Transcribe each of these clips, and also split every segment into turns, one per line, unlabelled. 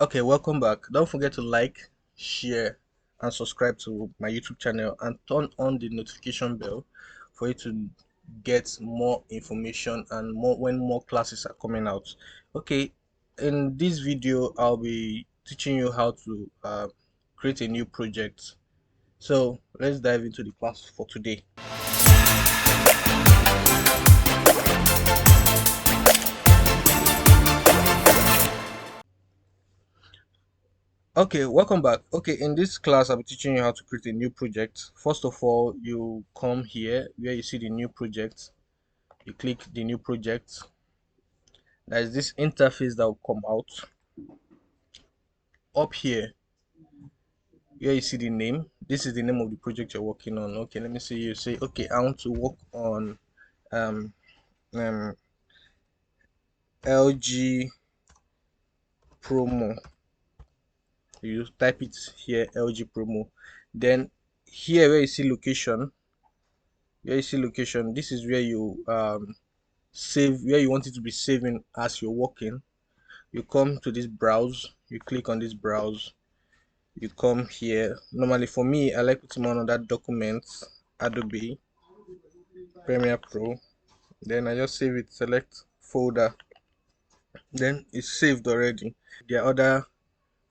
Okay, welcome back. Don't forget to like, share, and subscribe to my YouTube channel and turn on the notification bell for you to get more information and more when more classes are coming out. Okay, in this video, I'll be teaching you how to create a new project. So let's dive into the class for today. Okay, welcome back. Okay, in this class, I'll be teaching you how to create a new project. First of all, you come here where you see the new project. You click the new project. There is this interface that will come out. Up here where you see the name, this is the name of the project you're working on. Okay, let me see. You say, okay, I want to work on um, um LG promo. You type it here, LG promo. Then here where you see location, this is where you save, where you want it to be saving as you're working. You come to this browse, you click on this browse, you come here. Normally for me, I like putting on that documents, Adobe Premiere Pro. Then I just save it, select folder, then it's saved already. There are other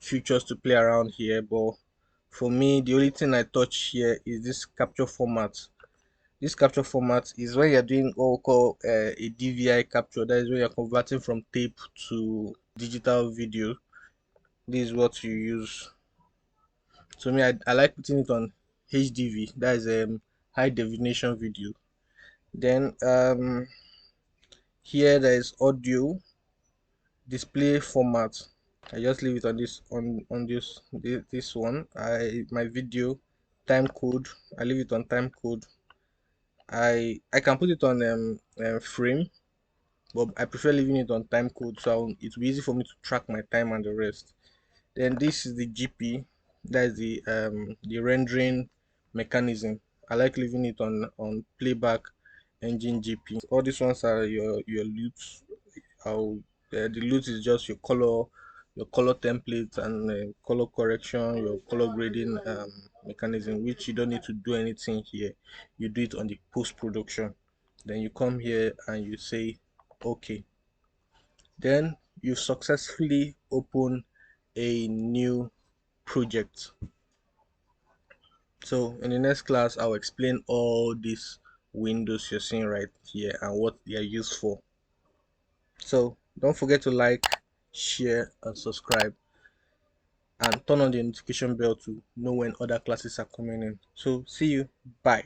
features to play around here, but for me the only thing I touch here is this capture format. This capture format is when you're doing what we call a DVI capture. That is when you're converting from tape to digital video. This is what you use. So me, I like putting it on HDV. That is high definition video. Then here there is audio display format. I just leave it on this one. My video time code. I leave it on time code. I can put it on frame, but I prefer leaving it on time code, so it will be easy for me to track my time and the rest. Then this is the GP, that is the rendering mechanism. I like leaving it on playback engine GP. All these ones are your loops. How the loot is just your color template and color correction, your color grading mechanism, which you don't need to do anything here. You do it on the post production. Then you come here and you say okay. Then you successfully open a new project. So in the next class, I'll explain all these windows you're seeing right here and what they are used for. So don't forget to like, share, and subscribe, and turn on the notification bell to know when other classes are coming in. So see you. Bye.